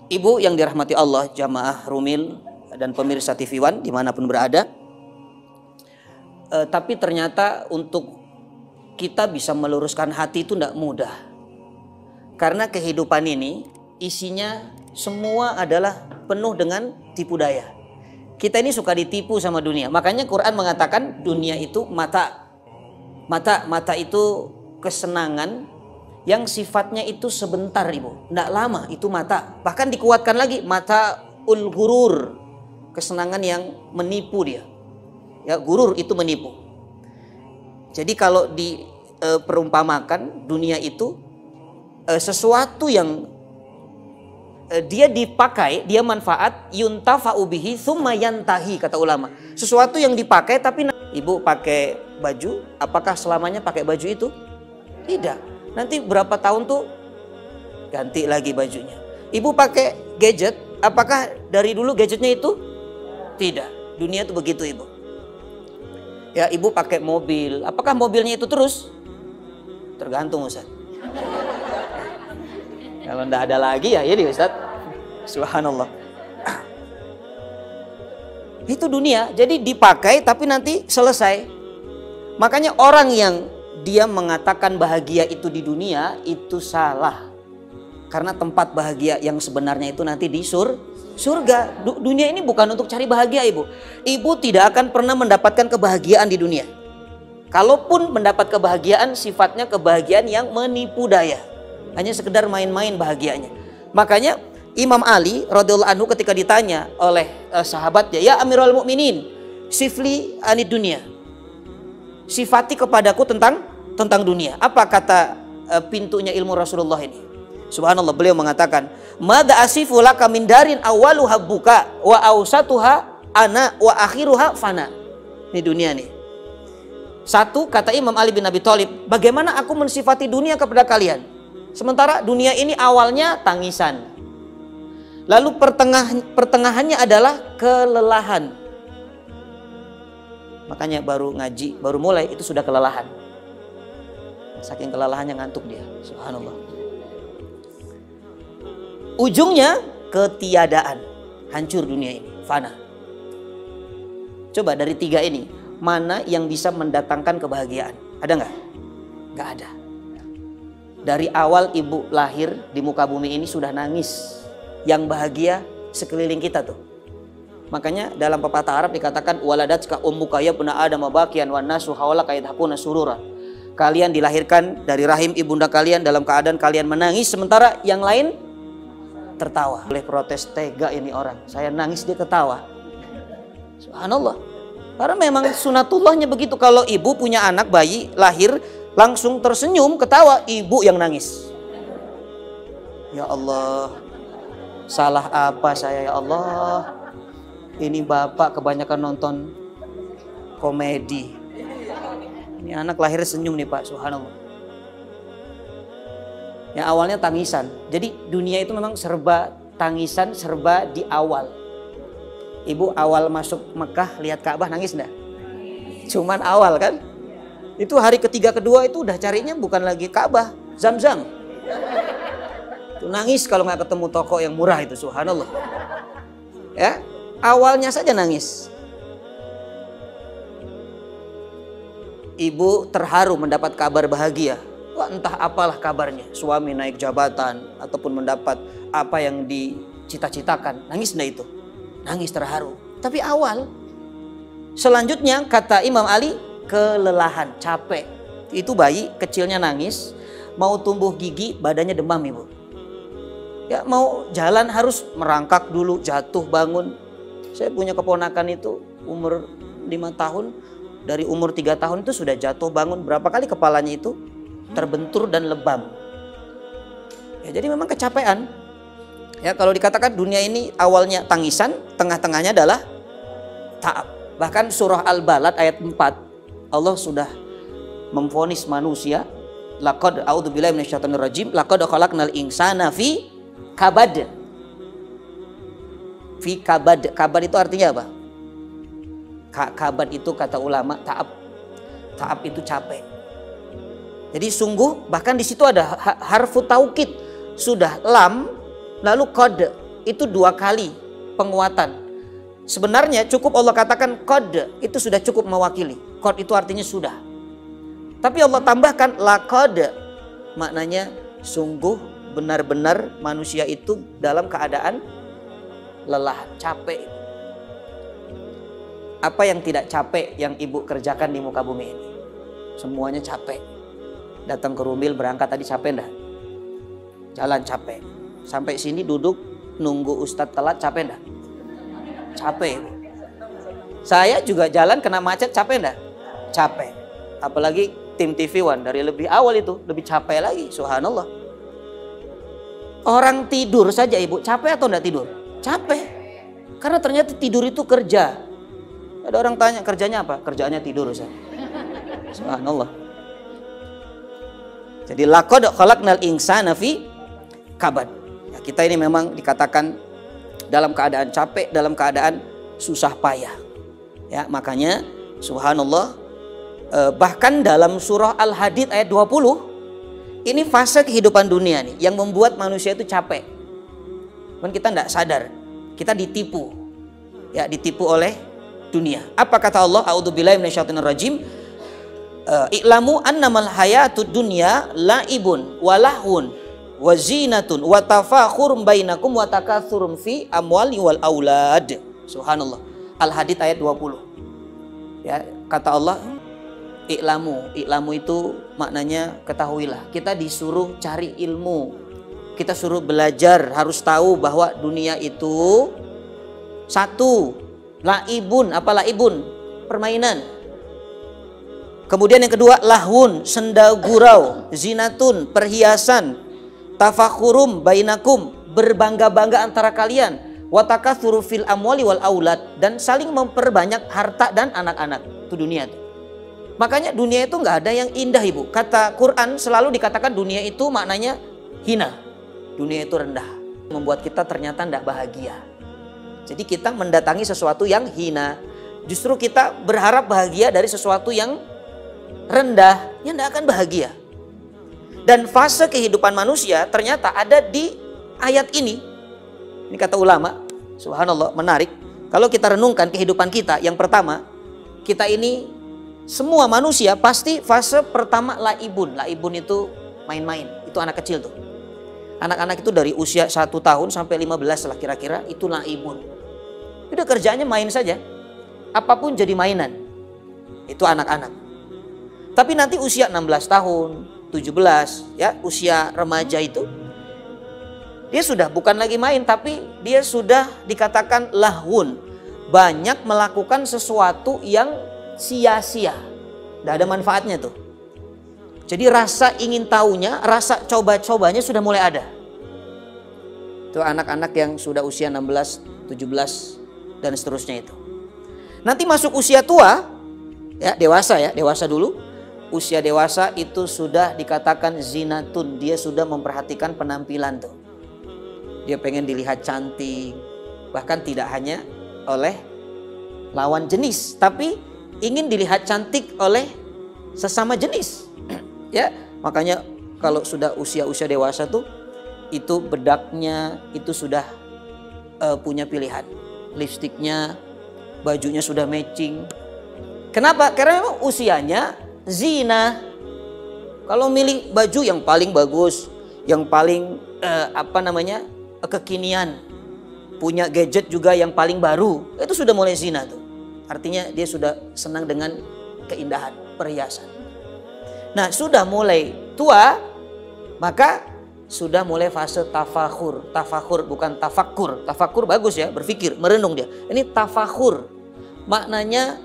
Ibu yang dirahmati Allah, jamaah Rumil dan pemirsa TV One dimanapun berada. Tapi ternyata untuk kita bisa meluruskan hati itu tidak mudah. Karena kehidupan ini isinya semua adalah penuh dengan tipu daya. Kita ini suka ditipu sama dunia. Makanya Quran mengatakan dunia itu mata. Mata itu kesenangan yang sifatnya itu sebentar, Ibu. Tidak lama, itu mata. Bahkan dikuatkan lagi, mata ul-gurur. Kesenangan yang menipu dia. Ya, gurur itu menipu. Jadi kalau diperumpamakan dunia itu sesuatu yang dia dipakai, dia manfaat, yuntafa'u bihi tsumma yantahi, kata ulama. Sesuatu yang dipakai tapi Ibu pakai baju, apakah selamanya pakai baju itu? Tidak. Nanti berapa tahun tuh ganti lagi bajunya. Ibu pakai gadget, apakah dari dulu gadgetnya itu? Tidak. Dunia itu begitu, Ibu. Ya, Ibu pakai mobil, apakah mobilnya itu terus? Tergantung, Ustaz. Kalau enggak ada lagi ya ini, Ustaz. Subhanallah. Itu dunia, jadi dipakai tapi nanti selesai. Makanya orang yang dia mengatakan bahagia itu di dunia itu salah. Karena tempat bahagia yang sebenarnya itu nanti di surga. Dunia ini bukan untuk cari bahagia, Ibu. Ibu tidak akan pernah mendapatkan kebahagiaan di dunia. Kalaupun mendapat kebahagiaan, sifatnya kebahagiaan yang menipu daya. Hanya sekedar main-main bahagianya. Makanya Imam Ali radhiyallahu anhu ketika ditanya oleh sahabatnya, "Ya Amirul Mukminin, sifli anid dunia." Sifati kepadaku tentang dunia. Apa kata pintunya ilmu Rasulullah ini? Subhanallah, beliau mengatakan, "Madza asifu laka min darin awwaluha buka wa awsatuha ana wa akhiruha fana." Ini dunia nih. Satu, kata Imam Ali bin Abi Thalib, bagaimana aku mensifati dunia kepada kalian? Sementara dunia ini awalnya tangisan. Lalu pertengahannya adalah kelelahan. Makanya baru ngaji, baru mulai itu sudah kelelahan. Saking kelelahannya ngantuk dia. Subhanallah. Ujungnya ketiadaan. Hancur dunia ini. Fana. Coba dari tiga ini, mana yang bisa mendatangkan kebahagiaan? Ada nggak? Nggak ada. Dari awal ibu lahir di muka bumi ini sudah nangis. Yang bahagia sekeliling kita tuh. Makanya dalam pepatah Arab dikatakan waladatka ummuka yabna adam bakian wan nasu hawlaka yadhakuna surura. Kalian dilahirkan dari rahim ibunda kalian dalam keadaan kalian menangis sementara yang lain tertawa. Boleh protes, tega ini orang. Saya nangis dia ketawa. Subhanallah. Karena memang sunatullahnya begitu. Kalau ibu punya anak bayi lahir langsung tersenyum ketawa, ibu yang nangis. Ya Allah. Salah apa saya ya Allah? Ini bapak kebanyakan nonton komedi. Ini anak lahir senyum nih Pak, subhanallah. Yang awalnya tangisan. Jadi dunia itu memang serba tangisan, serba di awal. Ibu awal masuk Mekah lihat Ka'bah nangis enggak? Cuman awal kan? Itu hari ketiga kedua itu udah carinya bukan lagi Ka'bah, Zam-Zam. Itu nangis kalau nggak ketemu toko yang murah itu, subhanallah. Ya. Awalnya saja nangis. Ibu terharu mendapat kabar bahagia. Wah, entah apalah kabarnya. Suami naik jabatan ataupun mendapat apa yang dicita-citakan. Nangis enggak itu? Nangis terharu. Tapi awal. Selanjutnya kata Imam Ali, kelelahan, capek. Itu bayi kecilnya nangis. Mau tumbuh gigi, badannya demam, Ibu. Ya, mau jalan harus merangkak dulu, jatuh bangun. Saya punya keponakan itu umur 5 tahun. Dari umur 3 tahun itu sudah jatuh bangun. Berapa kali kepalanya itu terbentur dan lebam. Ya, jadi memang kecapean. Ya, kalau dikatakan dunia ini awalnya tangisan, tengah-tengahnya adalah ta'ab. Bahkan surah Al-Balad ayat 4. Allah sudah memvonis manusia. Laqad a'udzubillahi minasyaitonir rajim. Laqad khalaqnal insana fi kabad. Fi kabad. Kabad itu artinya apa? Kabad itu kata ulama ta'ab. Ta'ab itu capek. Jadi sungguh, bahkan di situ ada harfu taukid. Sudah lam, lalu qad. itu 2 kali penguatan. Sebenarnya cukup Allah katakan qad, itu sudah cukup mewakili. Qad itu artinya sudah. Tapi Allah tambahkan laqad, maknanya sungguh benar-benar manusia itu dalam keadaan lelah, capek. Apa yang tidak capek yang ibu kerjakan di muka bumi ini? Semuanya capek. Datang ke Rumil berangkat tadi capek enggak? Jalan capek. Sampai sini duduk nunggu Ustadz telat capek enggak? Capek. Saya juga jalan kena macet capek enggak? Capek. Apalagi tim TV One dari lebih awal itu lebih capek lagi. Subhanallah. Orang tidur saja ibu capek atau enggak tidur? Capek. Karena ternyata tidur itu kerja. Ada orang tanya kerjanya apa? Kerjaannya tidur Ustaz. Subhanallah. Jadi laqad khalaqnal insana fi kabad. Ya, kita ini memang dikatakan dalam keadaan capek, dalam keadaan susah payah. Ya, makanya subhanallah, bahkan dalam surah Al-Hadid ayat 20, ini fase kehidupan dunia nih yang membuat manusia itu capek. Kan kita tidak sadar, kita ditipu. Ya, ditipu oleh dunia. Apa kata Allah? A'udzubillahi minasyaitonirrajim. I'lamu annamal hayatud dunya la'ibun wa lahun wa zinatun wa tafakhurum bainakum wa takatsurum fi amwali wal aulad. Subhanallah. Al-Hadid ayat 20. Ya, kata Allah, i'lamu itu maknanya ketahuilah. Kita disuruh cari ilmu. Kita suruh belajar, harus tahu bahwa dunia itu satu, laibun, apa laibun? Permainan. Kemudian yang kedua, lahun, senda gurau, zinatun, perhiasan, tafakhurum bainakum, berbangga-bangga antara kalian, watakatsuru fil amwali wal aulad, dan saling memperbanyak harta dan anak-anak. Itu dunia itu. Makanya dunia itu nggak ada yang indah ibu. Kata Quran selalu dikatakan dunia itu maknanya hina. Dunia itu rendah. Membuat kita ternyata tidak bahagia. Jadi kita mendatangi sesuatu yang hina. Justru kita berharap bahagia dari sesuatu yang rendah, yang tidak akan bahagia. Dan fase kehidupan manusia ternyata ada di ayat ini. Ini kata ulama, subhanallah, menarik. Kalau kita renungkan kehidupan kita, yang pertama, kita ini semua manusia pasti fase pertama laibun. Laibun itu main-main, itu anak kecil tuh. Anak-anak itu dari usia 1 tahun sampai 15 lah kira-kira, itu laibun. Udah kerjaannya main saja. Apapun jadi mainan. Itu anak-anak. Tapi nanti usia 16 tahun, 17, ya, usia remaja itu, dia sudah bukan lagi main, tapi dia sudah dikatakan lahun. Banyak melakukan sesuatu yang sia-sia. Tidak ada manfaatnya tuh. Jadi rasa ingin tahunya, rasa coba-cobanya sudah mulai ada. Itu anak-anak yang sudah usia 16, 17, dan seterusnya itu. Nanti masuk usia tua, ya, dewasa dulu. Usia dewasa itu sudah dikatakan zinatun, dia sudah memperhatikan penampilan tuh. Dia pengen dilihat cantik, bahkan tidak hanya oleh lawan jenis, tapi ingin dilihat cantik oleh sesama jenis. Ya, makanya kalau sudah usia dewasa tuh, itu bedaknya itu sudah punya pilihan, lipstiknya, bajunya sudah matching. Kenapa? Karena memang usianya zina. Kalau milih baju yang paling bagus, yang paling kekinian, punya gadget juga yang paling baru, itu sudah mulai zina tuh. Artinya dia sudah senang dengan keindahan, perhiasan. Nah, sudah mulai tua, maka sudah mulai fase tafakhur. Tafakhur bukan tafakkur. Tafakkur bagus ya, berpikir, merenung dia. Ini tafakhur. Maknanya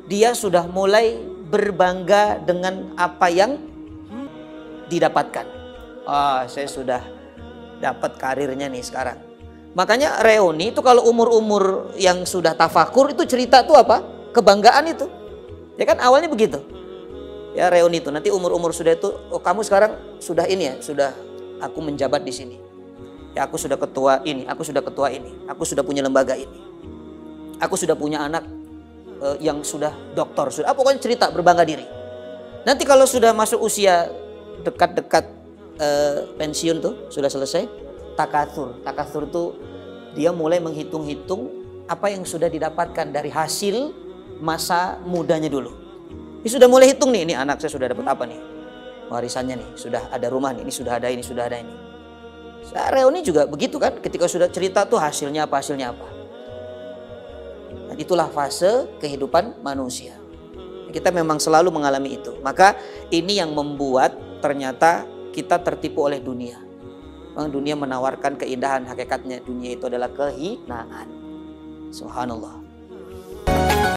dia sudah mulai berbangga dengan apa yang didapatkan. Saya sudah dapat karirnya nih sekarang. Makanya reuni itu kalau umur-umur yang sudah tafakur itu cerita tuh apa? Kebanggaan itu. Ya kan awalnya begitu. Ya reuni itu nanti umur-umur sudah itu, oh kamu sekarang sudah ini ya, sudah aku menjabat di sini. Ya aku sudah ketua ini, aku sudah ketua ini, aku sudah punya lembaga ini. Aku sudah punya anak yang sudah doktor, sudah pokoknya cerita berbangga diri. Nanti kalau sudah masuk usia dekat-dekat pensiun tuh sudah selesai, takatsur. Takatsur tuh dia mulai menghitung-hitung apa yang sudah didapatkan dari hasil masa mudanya dulu. Ini sudah mulai hitung nih, ini anak saya sudah dapat apa nih? Warisannya nih, sudah ada rumah nih, ini sudah ada ini, sudah ada ini. Reuni juga begitu kan, ketika sudah cerita tuh hasilnya apa, hasilnya apa. Dan itulah fase kehidupan manusia. Kita memang selalu mengalami itu. Maka ini yang membuat ternyata kita tertipu oleh dunia. Memang dunia menawarkan keindahan, hakikatnya dunia itu adalah kehinaan. Subhanallah.